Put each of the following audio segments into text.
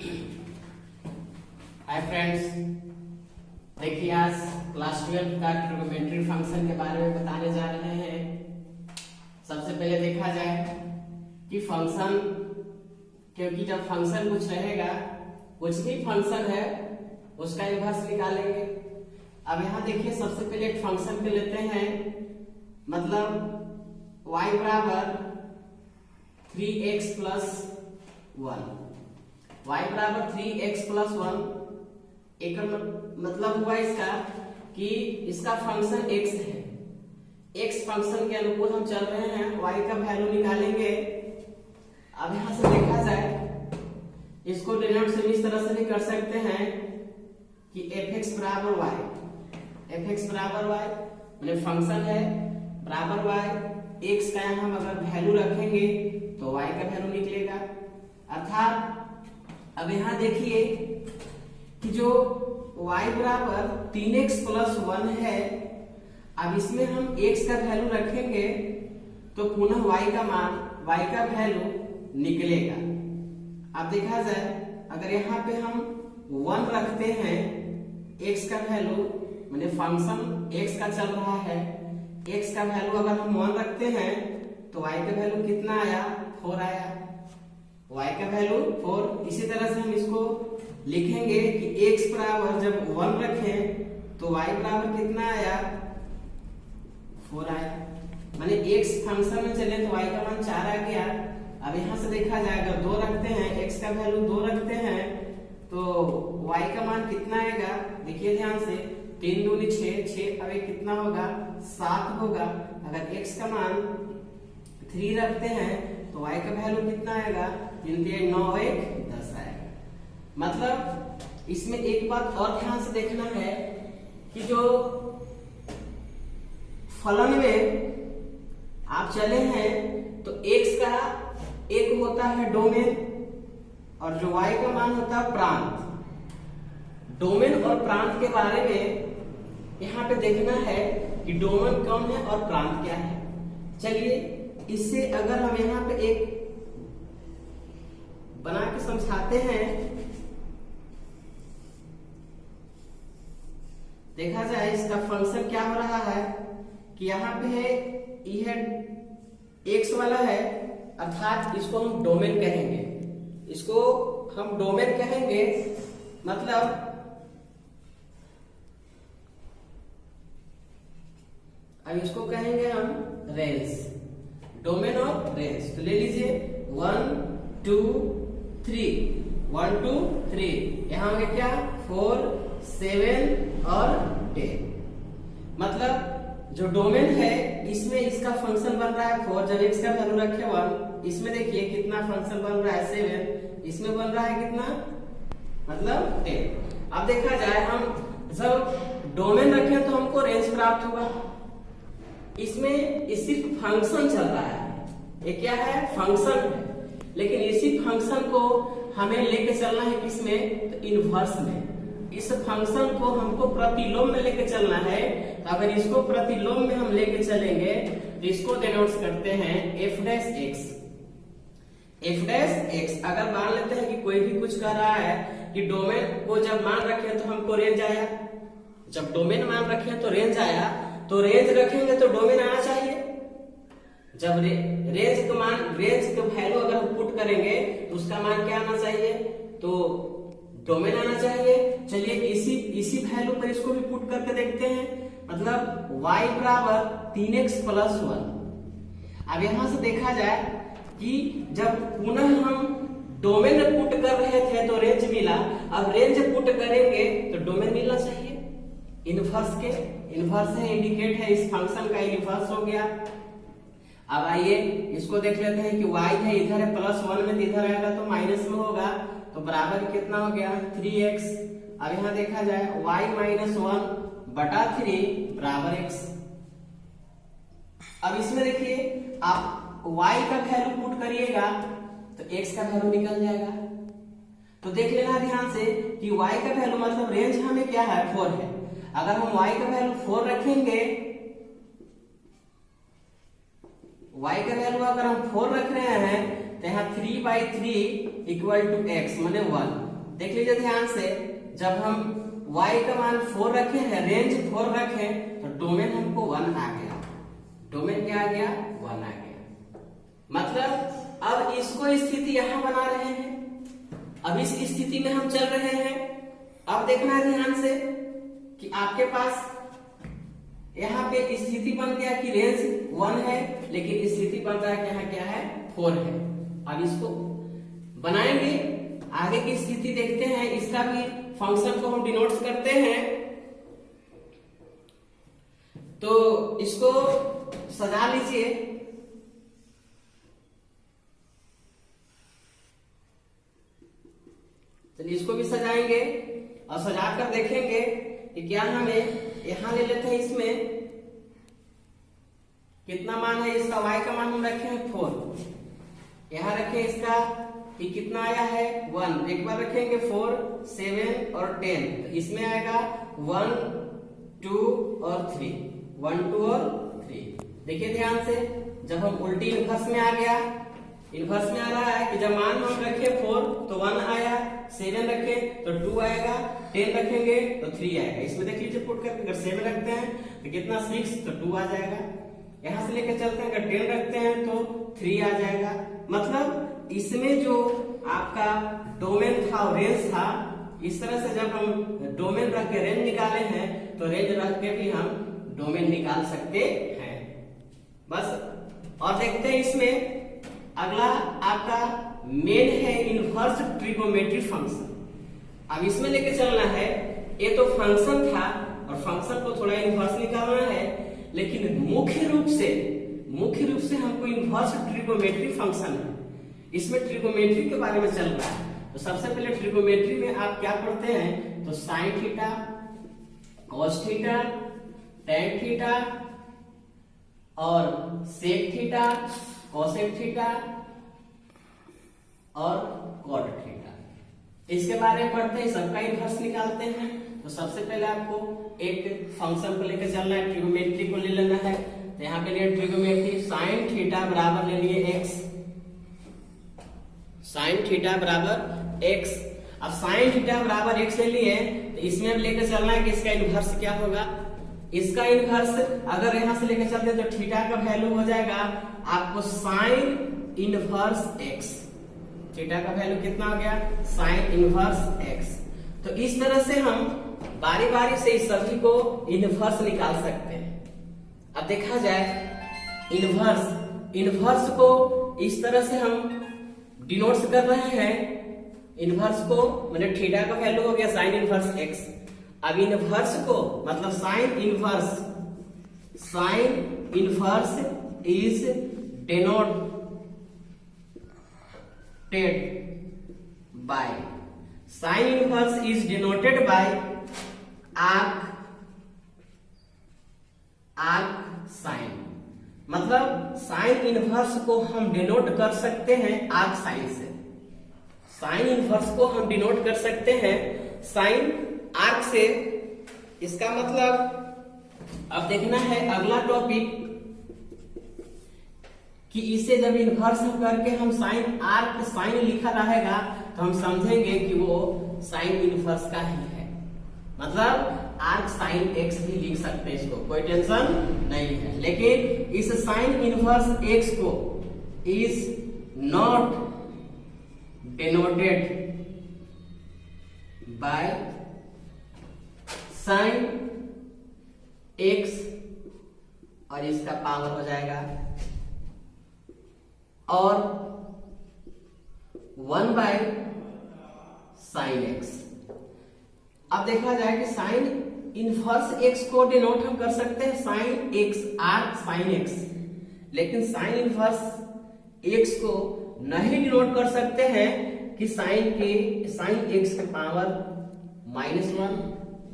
Hi friends, देखिए आज class 12 का ट्रिग्नोमेट्री फंक्शन के बारे में बताने जा रहे हैं। सबसे पहले देखा जाए कि फंक्शन, क्योंकि जब फंक्शन कुछ रहेगा, कुछ भी फंक्शन है उसका इनवर्स निकालेंगे। अब यहाँ देखिए सबसे पहले एक फंक्शन पे लेते हैं, मतलब y बराबर 3x प्लस 1, y बराबर 3x प्लस 1। एक मतलब हुआ इसका कि इसका फंक्शन x है, x फंक्शन के अनुकूल हम चल रहे हैं, y का वैल्यू निकालेंगे। अब यहां से देखा जाए, इसको डिनोट से इस तरह से भी कर सकते हैं कि fx बराबर y, fx बराबर y मतलब फंक्शन है बराबर y, x का यहां हम अगर वैल्यू रखेंगे तो y का वैल्यू निकलेगा। अर्थात अब यहां देखिए कि जो y बराबर 3x प्लस 1 है, अब इसमें हम x का वैल्यू रखेंगे तो पुनः y का मान, y का वैल्यू निकलेगा। अब देखा जाए, अगर यहाँ पे हम 1 रखते हैं, x का वैल्यू माने फंक्शन x का चल रहा है, x का वैल्यू अगर हम 1 रखते हैं तो y का वैल्यू कितना आया, 4 आया, y का वैल्यू 4। इसी तरह से हम इसको लिखेंगे कि x बराबर जब 1 रखें तो y बराबर कितना आया, 4 आया। माने x फंक्शन में चले तो y का मान 4 आ गया। अब यहाँ से देखा जाए, अगर 2 रखते हैं, x का वैल्यू 2 रखते हैं तो y का मान कितना आएगा, देखिए ध्यान से, 3 दूनी 6, 6 अब कितना होगा, 7 होगा। अगर x का मान 3 रखते हैं तो y का वैल्यू कितना आएगा, 3 3 9 1 10 आएगा। मतलब इसमें एक बात और ध्यान से देखना है कि जो फलन में आप चले हैं तो x का एक होता है डोमेन और जो y का मान होता है प्रांत। डोमेन और प्रांत के बारे में यहाँ पे देखना है कि डोमेन कौन है और प्रांत क्या है। चलिए इससे अगर हम यहाँ पे एक बना के समझाते हैं, देखा जाए इसका फंक्शन क्या हो रहा है कि यहाँ पे है यह x वाला है, अर्थात इसको हम डोमेन कहेंगे, इसको हम डोमेन कहेंगे। मतलब अब इसको कहेंगे हम रेंज, डोमेन और रेंज। तो ले लीजिए 1 2 3, 1 2 3, यहाँ हो गया क्या, 4 7 और 10। मतलब जो डोमेन है इसमें इसका फंक्शन बन रहा है 4, जब x का वैल्यू रखे 1, इसमें देखिए कितना फंक्शन बन रहा है 7, इसमें बन रहा है कितना, मतलब 10। अब देखा जाए, हम जब डोमेन रखें तो हमको रेंज प्राप्त होगा। इसमें सिर्फ फंक्शन चल रहा है, ये क्या है, फंक्शन है, लेकिन इसी फंक्शन को हमें लेके चलना है किसमें, तो इनवर्स में। इस फंक्शन को हमको प्रतिलोम में लेके चलना है। तो अगर इसको प्रतिलोम में हम लेके चलेंगे तो इसको डिनोट करते हैं f dash x। f dash x अगर मान लेते हैं कि कोई भी कुछ कह रहा है कि डोमेन को जब मान रखे तो हमको रेंज आया, जब डोमेन मान रखे तो रेंज आया, तो रेंज रखेंगे तो डोमेन आना चाहिए। जब रेंज का मान, रेंज का वैल्यू अगर हम पुट करेंगे तो उसका मान क्या आना चाहिए, तो डोमेन आना चाहिए। चलिए इसी वैल्यू पर इसको भी पुट करके देखते हैं। मतलब y बराबर 3x प्लस 1। अब यहां से देखा जाए कि जब पुनः हम डोमेन पुट कर रहे थे तो रेंज मिला, अब रेंज पुट करेंगे तो डोमेन मिलना चाहिए। इनवर्स के, इनवर्स है, इंडिकेट है, इस फंक्शन का इनवर्स हो गया। अब आइए इसको देख लेते हैं कि y है, इधर है प्लस 1 में, इधर आएगा तो माइनस में होगा, तो बराबर कितना हो गया, 3x। अब यहाँ देखा जाए y माइनस 1 बटा 3 बराबर x। अब इसमें देखिए आप y का वैल्यू पुट करिएगा तो x का वैल्यू निकल जाएगा। तो देख लेना ध्यान से कि y का वैल्यू मतलब रेंज हमें क्या है, 4 है। अगर हम y का वैल्यू 4 रखेंगे, y का वैल्यू अगर हम 4 रख रहे हैं तो यहाँ 3/3 इक्वल टू x माने 1। देख लीजिए ध्यान से, जब हम y का मान 4 रखे हैं, रेंज 4 रखे, तो डोमेन हमको 1 आ गया। डोमेन क्या आ गया? 1 आ गया। मतलब अब इसको स्थिति यहां बना रहे हैं, अब इस स्थिति में हम चल रहे हैं। अब देखना है ध्यान से कि आपके पास यहाँ पे स्थिति बन गया कि रेंज 1 है, लेकिन स्थिति बन रहा है कि यहाँ क्या है? 4 है। अब इसको बनाएंगे, आगे की स्थिति देखते हैं। इसका भी फंक्शन को हम डिनोट करते हैं, तो इसको सजा लीजिए। चलिए इसको भी सजाएंगे और सजा कर देखेंगे कि क्या हमें यहां ले लेते हैं, इसमें कितना मान है इसका? y का मान हम रखे हैं 4, यहां रखें इसका कि कितना आया है? 1। एक बार रखेंगे 4, 7 और 10, तो इसमें आएगा 1, 2 और 3, 1, 2 और 3। देखिए ध्यान से, जब हम उल्टी इनवर्स में आ गया, इनवर्स में आ रहा है कि जब मान हम रखे 4 तो 1 आया, 7 रखे तो 2 आएगा, 10 रखेंगे तो 3 आएगा। इसमें देख लीजिए पुट करके, अगर 7 रखते हैं तो कितना? 6, तो 2 आ जाएगा। यहां से लेकर चलते हैं, अगर 10 रखते हैं तो 3 आ जाएगा। मतलब इसमें जो आपका डोमेन था, रेंज था, इस तरह से जब हम डोमेन रख के रेंज निकाले हैं, तो रेंज रख के भी हम डोमेन निकाल सकते हैं। बस और देखते हैं इसमें अगला आपका मेन है इनवर्स ट्रिगोनोमेट्री फंक्शन। अब इसमें लेके चलना है, ये तो फंक्शन था और फंक्शन को थोड़ा इनवर्स निकालना है, लेकिन मुख्य रूप से हमको इनवर्स ट्रिगोनोमेट्री फंक्शन है। इसमें ट्रिगोनोमेट्री के बारे में चल रहा है। तो सबसे पहले ट्रिगोनोमेट्री में आप क्या पढ़ते हैं? तो sine theta, cos theta, tan theta और सेक थीटा, कोसेक थीटा और कॉट थीटा, इसके बारे में पढ़ते हैं, सबका इनवर्स निकालते हैं। तो सबसे पहले आपको एक फंक्शन को लेकर चलना है, ट्रिगोनोमेट्री को ले लेना है। तो यहाँ पे लिए ट्रिगोनोमेट्री, साइन थीटा बराबर ले लिए x, साइन थीटा बराबर x। अब साइन थीटा बराबर x ले लिए, तो इसमें हम लेकर चलना है कि इसका इनवर्स क्या होगा। इसका इनवर्स अगर यहां से लेकर चलते हैं तो थीटा का वैल्यू हो जाएगा आपको साइन इनवर्स x। थीटा का वैल्यू कितना हो गया? Sine inverse x। तो इस तरह से हम बारी बारी से इस सभी को इनवर्स निकाल सकते हैं। अब देखा जाए इनवर्स को इस तरह से हम डिनोट कर रहे हैं। इनवर्स को मतलब थीटा का वैल्यू हो गया साइन इनवर्स x। अब इनवर्स को मतलब sine inverse is denoted by, sine inverse is denoted by arc sine. मतलब साइन इनवर्स को हम डिनोट कर सकते हैं आर्क साइन से। साइन इनवर्स को हम डिनोट कर सकते हैं साइन आर्क से। इसका मतलब अब देखना है अगला टॉपिक कि इसे जब इनवर्स करके हम साइन आर्क साइन लिखा रहेगा तो हम समझेंगे कि वो साइन इनवर्स का ही है। मतलब आर्क साइन एक्स भी लिख सकते हैं, इसको कोई टेंशन नहीं है। लेकिन इस साइन इनवर्स एक्स को is not denoted by sine x और इसका पावर हो जाएगा और 1 बाय साइन एक्स। अब देखा जाए कि साइन इनवर्स एक्स को डिनोट हम कर सकते हैं sine x arc sine x, लेकिन साइन इनवर्स एक्स को नहीं डिनोट कर सकते हैं कि साइन एक्स के पावर -1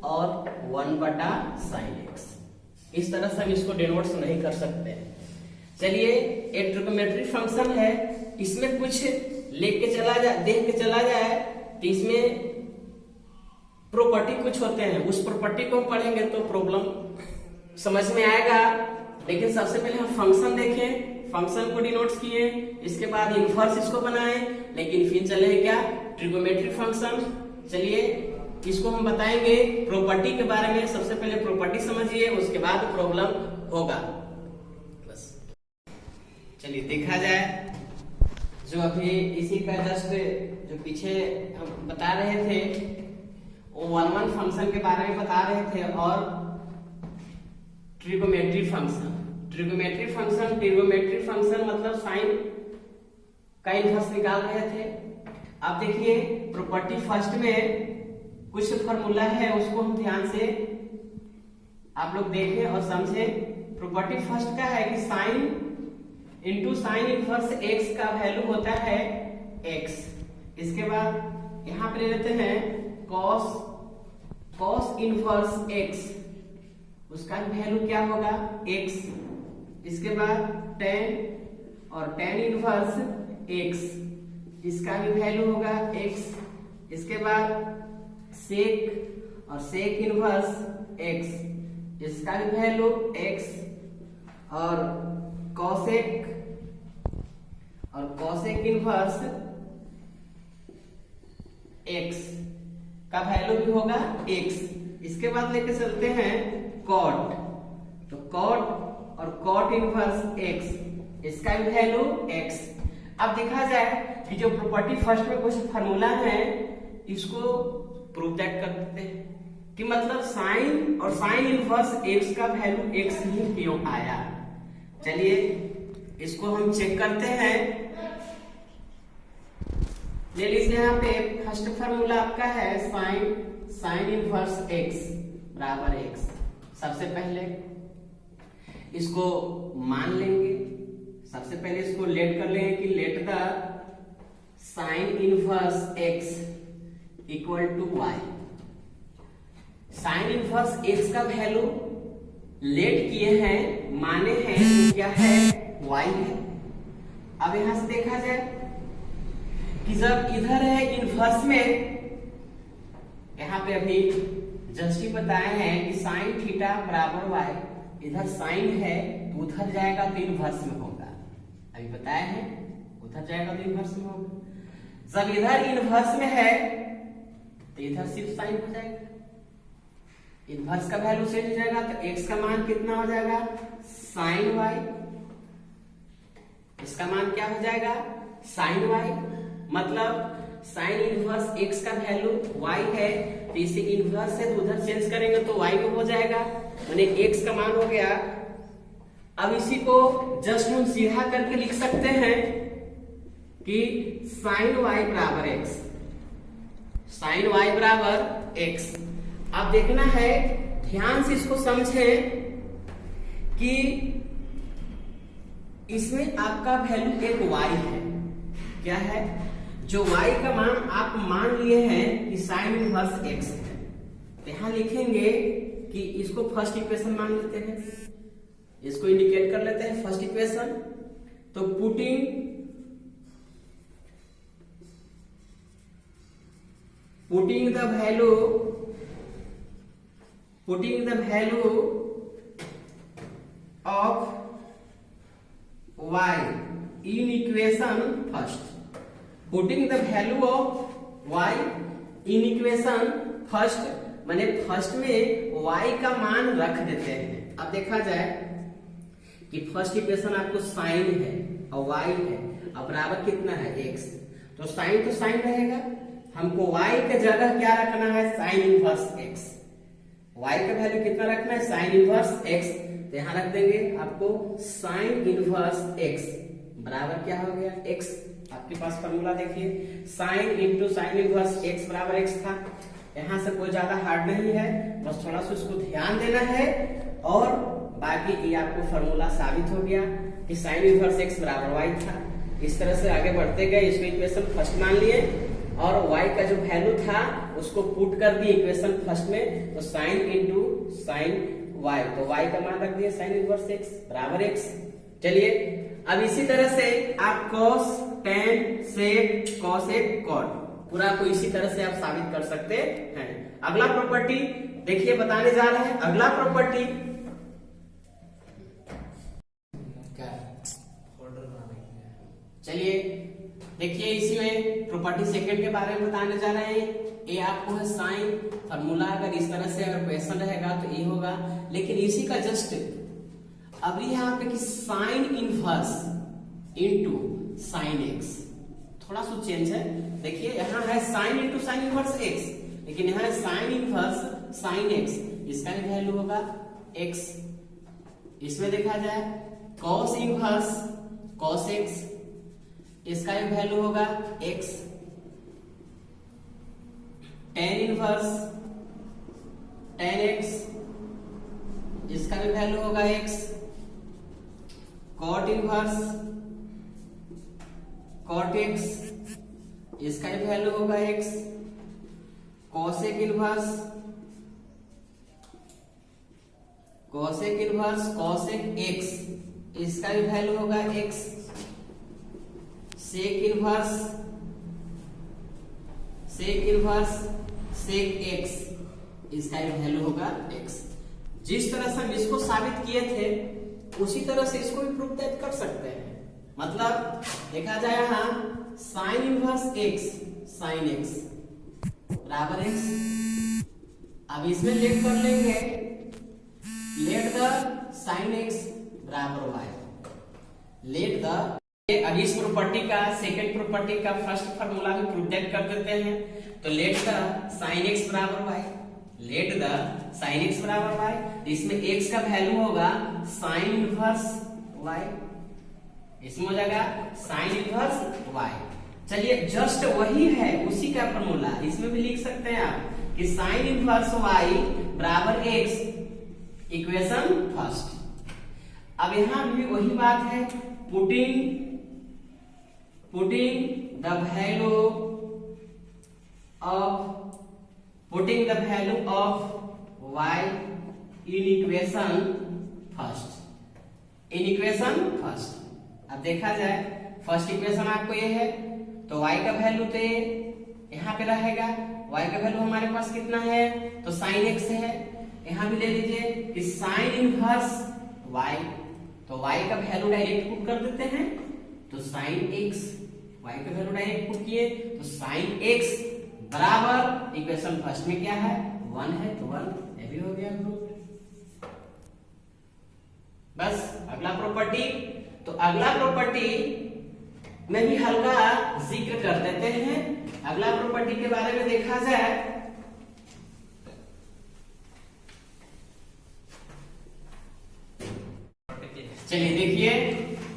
और 1 बटा साइन एक्स। इस तरह से हम इसको डिनोट नहीं कर सकते हैं। चलिए एक ट्रिगोनोमेट्री फंक्शन है, इसमें कुछ लेके चला जाए, देख के चला जाए तो इसमें प्रॉपर्टी कुछ होते हैं, उस प्रॉपर्टी को हम पढ़ेंगे तो प्रॉब्लम समझ में आएगा। लेकिन सबसे पहले हम फंक्शन देखें, फंक्शन को डिनोट किए, इसके बाद इनवर्स इसको बनाए, लेकिन फिर चले क्या ट्रिगोनोमेट्री फंक्शन। चलिए इसको हम बताएंगे प्रॉपर्टी के बारे में। सबसे पहले प्रॉपर्टी समझिए, उसके बाद प्रॉब्लम होगा। बस चलिए देखा जाए, जो अभी इसी का जस्ट जो पीछे हम बता रहे थे वो 1 फंक्शन के बारे में बता रहे थे, और ट्रिगोमेट्री फंक्शन। ट्रिगोमेट्री फंक्शन मतलब साइन का इनवर्स निकाल रहे थे। अब देखिए प्रॉपर्टी फर्स्ट में कुछ फॉर्मूला है, उसको हम ध्यान से आप लोग देखें और समझें। प्रॉपर्टी फर्स्ट का है कि sine into sine inverse x का वैल्यू होता है एक्स। इसके बाद यहां पर लेते हैं कॉस इनवर्स एक्स, उसका वैल्यू क्या होगा एक्स। इसके बाद टेन और टेन इनवर्स एक्स, इसका भी वैल्यू होगा एक्स। इसके बाद सेक और सेक इनवर्स एक्स, इसका भी वैल्यू एक्स। और कॉसेक और कॉसेक इनवर्स एक्स का वैल्यू भी होगा एक्स। इसके बाद लेके चलते हैं कॉट, तो कॉट और कॉट इनवर्स एक्स, इसका भी वैल्यू एक्स। अब देखा जाए कि जो प्रॉपर्टी फर्स्ट में कुछ फार्मूला है, इसको प्रूव दैट कर देते हैं कि मतलब साइन और साइन इनवर्स एक्स का वैल्यू एक्स ही क्यों आया। चलिए इसको हम चेक करते हैं। ले लीजिए यहाँ पे फर्स्ट फार्मूला आपका है साइन इनवर्स एक्स बराबर एक्स। सबसे पहले इसको मान लेंगे, सबसे पहले इसको लेट कर लेंगे कि let the sine inverse x equal to y. Sine inverse x का वैल्यू लेट किए हैं, माने हैं तो क्या है वाई है। अब यहां से देखा जाए कि जब इधर है इनवर्स में, यहां पे अभी जस्ट ही बताए हैं कि साइन थीटा बराबर वाई, इधर साइन है तो उधर जाएगा तो इनवर्स में होगा। अभी बताए हैं उधर जाएगा तो इनवर्स में होगा। जब इधर इनवर्स में है तो इधर सिर्फ साइन हो जाएगा, इनवर्स का वैल्यू चेंज हो जाएगा तो एक्स का मान कितना हो जाएगा साइन वाई, इसका मान क्या हो जाएगा साइन वाई। मतलब साइन इनवर्स एक्स का वैल्यू वाई है, तो इसे इनवर्स से तो उधर चेंज करेंगे तो वाई में हो जाएगा, माने एक्स का मान हो गया। अब इसी को जस्ट हम सीधा करके लिख सकते हैं कि साइन वाई बराबर एक्स, साइन वाई बराबर एक्स। अब देखना है, ध्यान से इसको समझें कि इसमें आपका वैल्यू एक वाई है। क्या है? जो y का मान आप मान लिए हैं कि साइन इनवर्स एक्स है, तो यहां लिखेंगे कि इसको फर्स्ट इक्वेशन मान लेते हैं, इसको इंडिकेट कर लेते हैं फर्स्ट इक्वेशन। तो putting the value of y in equation first, putting the value of y in equation first, माने फर्स्ट में y का मान रख देते हैं। अब देखा जाए कि फर्स्ट इक्वेशन आपको साइन है और y है, अब बराबर कितना है x, तो साइन रहेगा, हमको y के जगह क्या रखना है साइन इनवर्स x। y का वैल्यू कितना रखना है साइन इनवर्स x, तो यहां रख देंगे आपको साइन इनवर्स x बराबर क्या हो गया x। आपके पास फॉर्मूला देखिए, sine into sine inverse x बराबर x था। यहां से कोई ज्यादा हार्ड नहीं है, बस थोड़ा सा उसको ध्यान देना है और बाकी ये आपको फॉर्मूला साबित हो गया कि साइन इनवर्स x बराबर y था। इस तरह से आगे बढ़ते गए, इसको इक्वेशन फर्स्ट मान लिए और y का जो वैल्यू था उसको पुट कर दिए इक्वेशन फर्स्ट में, तो साइन इंटू साइन y, तो y का मान रख दिए साइन इनवर्स x बराबर x। चलिए अब इसी तरह से आप cos, tan, sec, cosec, cot पूरा को इसी तरह से आप साबित कर सकते हैं। अगला प्रॉपर्टी देखिए बताने जा रहे हैं। अगला प्रॉपर्टी क्या, चलिए देखिए इसमें प्रॉपर्टी सेकंड के बारे में बताने जा रहे हैं। ये आपको है साइन फार्मूला, अगर इस तरह से अगर क्वेश्चन रहेगा तो ये होगा, लेकिन इसी का जस्ट अभी यहाँ पे कि sine inverse into sine x, थोड़ा सा चेंज है। देखिए यहाँ है sine into sine inverse x, लेकिन यहाँ है साइन इनवर्स साइन एक्स, इसका भी वैल्यू होगा एक्स। इसमें देखा जाए कॉस इनवर्स कॉस एक्स, इसका भी वैल्यू होगा x. Tan inverse tan x, इसका भी वैल्यू होगा x. Cot inverse cot x, इसका भी वैल्यू होगा x. Cosec inverse cosec inverse cosec x, इसका भी वैल्यू होगा x. Sec inverse sec x, इसका भी वैल्यू होगा एक्स। जिस तरह से हम इसको साबित किए थे उसी तरह से इसको भी प्रूफ कर सकते हैं। मतलब देखा जाए यहाँ sine inverse x sine x बराबर एक्स। अब इसमें लेट कर लेंगे, लेट द साइन एक्स बराबर वाई। लेट द, अब इस प्रॉपर्टी का सेकंड प्रॉपर्टी का फर्स्ट फार्मूला भी प्रूफ कर देते हैं। तो लेट द साइन एक्स बराबर Y, let the sine x बराबर वाई, इसमें एक्स का वैल्यू होगा साइन इनवर्स वाई, इसमें हो जाएगा साइन इनवर्स वाई। चलिए जस्ट वही है उसी का फार्मूला इसमें भी लिख सकते हैं आप कि साइन इनवर्स वाई बराबर एक्स, इक्वेशन फर्स्ट। अब यहां भी वही बात है, putting the value of y in equation first. अब देखा जाए फर्स्ट इक्वेशन आपको ये है, तो y का वैल्यू तो यहाँ पे रहेगा। y का वैल्यू हमारे पास कितना है, तो साइन x है। यहाँ भी ले लीजिए कि साइन इनवर्स y, तो y का वैल्यू डायरेक्ट पुट कर देते हैं, तो साइन x, y का वैल्यू डायरेक्ट पुट किए तो साइन x बराबर इक्वेशन फर्स्ट में क्या है 1 है, तो 1 ये भी हो गया प्रूफ। बस अगला प्रॉपर्टी, तो अगला प्रॉपर्टी में भी हल्का जिक्र कर देते हैं। अगला प्रॉपर्टी के बारे में देखा जाए, चलिए देखिए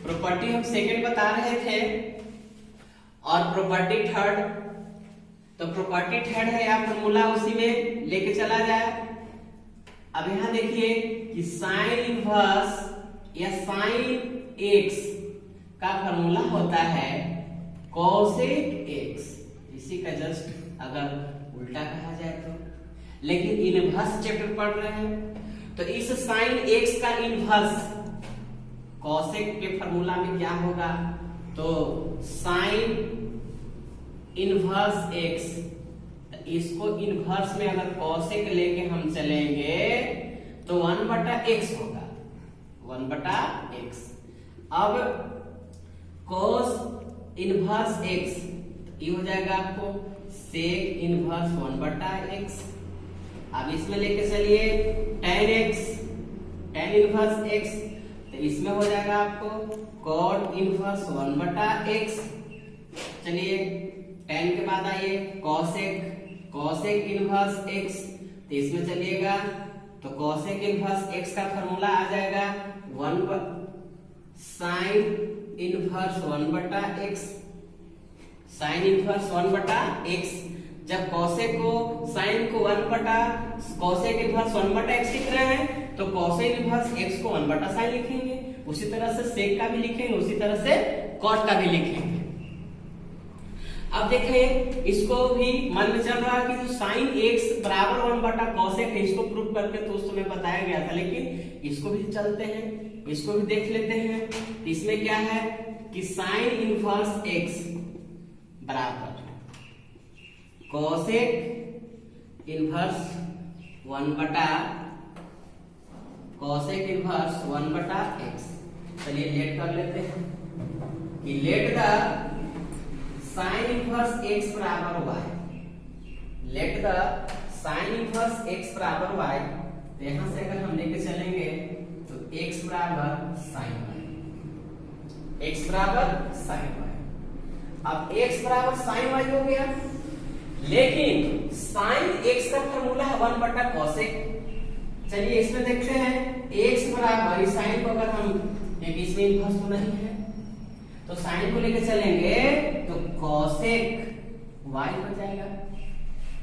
प्रॉपर्टी हम सेकंड बता रहे थे और प्रॉपर्टी थर्ड, तो प्रॉपर्टी थर्ड है या फॉर्मूला उसी में लेके चला जाए। अब यहां देखिए कि साइन इनवर्स या साइन एक्स का फॉर्मूला होता है कोसेक एक्स, इसी का जस्ट अगर उल्टा कहा जाए तो, लेकिन इनवर्स चैप्टर पढ़ रहे हैं तो इस साइन एक्स का इनवर्स कोसेक के फॉर्मूला में क्या होगा, तो साइन इनवर्स एक्स, इसको इनवर्स में अगर कोसेक लेके हम चलेंगे तो 1/x होगा, 1/x। अब cos इनवर्स x ये हो जाएगा आपको sec इनवर्स 1/x। अब इसमें लेके चलिए tan x, tan inverse x, तो इसमें हो जाएगा आपको cot इनवर्स 1/x। चलिए tan के बाद आइए cosec इनवर्स x, तो इसमें चलिएगा तो cosec इनवर्स x का फॉर्मूला आ जाएगा 1 sin inverse 1/x, sin inverse 1/x। जब cosec को sin को 1/cosec इनवर्स 1/x लिख रहे हैं तो cosec इनवर्स x को 1/sin लिखेंगे, उसी तरह से sec का भी लिखेंगे, उसी तरह से cot का भी लिखेंगे। अब देखिए इसको भी मन में चल रहा है कि जो साइन एक्स बराबर 1/cosec है, इसको प्रूफ करके तो उस समय बताया गया था, लेकिन इसको भी चलते हैं, इसको भी देख लेते हैं। इसमें क्या है कि साइन इनवर्स एक्स बराबर cosec इनवर्स 1/x। चलिए लेट कर लेते हैं कि let the sine inverse X बराबर Y, let the sine inverse X बराबर वाई, तो यहां से अगर हम लेके चलेंगे तो एक्स बराबर साइन वाई, एक्स बराबर साइन वाई। अब एक्स बराबर साइन वाई हो गया, लेकिन साइन एक्स का फॉर्मूला है 1/cosec। चलिए इसमें देखते हैं एक्स बराबर साइन को अगर हम इसमें इनवर्स तो नहीं है तो साइन को लेके चलेंगे तो cosec y हो जाएगा,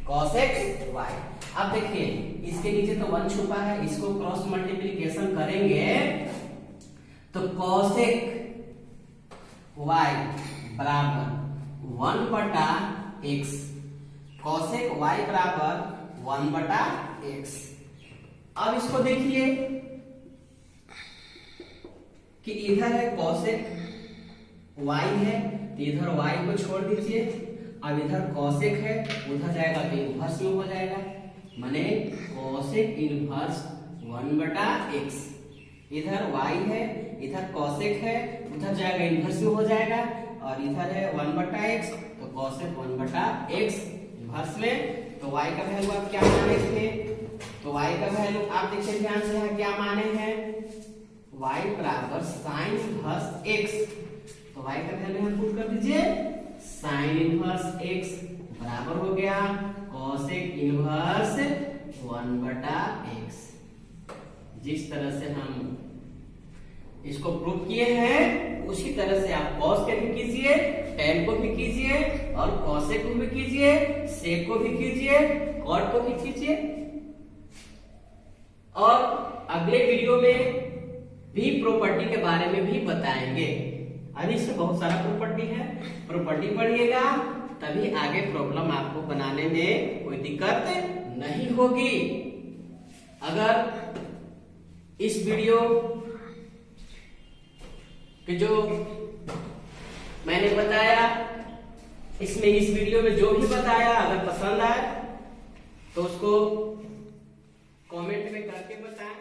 cosec y। अब देखिए इसके नीचे तो 1 छुपा है, इसको क्रॉस मल्टीप्लिकेशन करेंगे तो cosec y बराबर 1/x, cosec y बराबर 1/x। अब इसको देखिए कि इधर है cosec y है, इधर y को छोड़ दीजिए, अब इधर cosec है, उधर जाएगा तो इनवर्स में हो जाएगा, माने cosec इनवर्स 1/x। इधर y है, इधर cosec है, उधर जाएगा इनवर्स में हो जाएगा, और इधर है 1/x तो cosec 1/x इनवर्स में। तो y का वैल्यू आप क्या माने थे, तो y का वैल्यू आप देखिए ध्यान से यहाँ क्या माने हैं, y बराबर साइन इनवर्स x, तो y का वैल्यू यहाँ पुट कर दीजिए, साइन इनवर्स x बराबर हो गया cosec इनवर्स 1/x। जिस तरह से हम इसको प्रूव किए हैं उसी तरह से आप cos के भी कीजिए, tan को भी कीजिए, और cosec को भी कीजिए, sec को भी कीजिए, cot को भी कीजिए। और अगले वीडियो में भी प्रॉपर्टी के बारे में भी बताएंगे। अभी इसमें बहुत सारा प्रॉपर्टी है, प्रॉपर्टी पढ़िएगा तभी आगे प्रॉब्लम आपको बनाने में कोई दिक्कत नहीं होगी। अगर इस वीडियो कि जो मैंने बताया इसमें, इस वीडियो में जो भी बताया अगर पसंद आए तो उसको कमेंट में करके बताएं।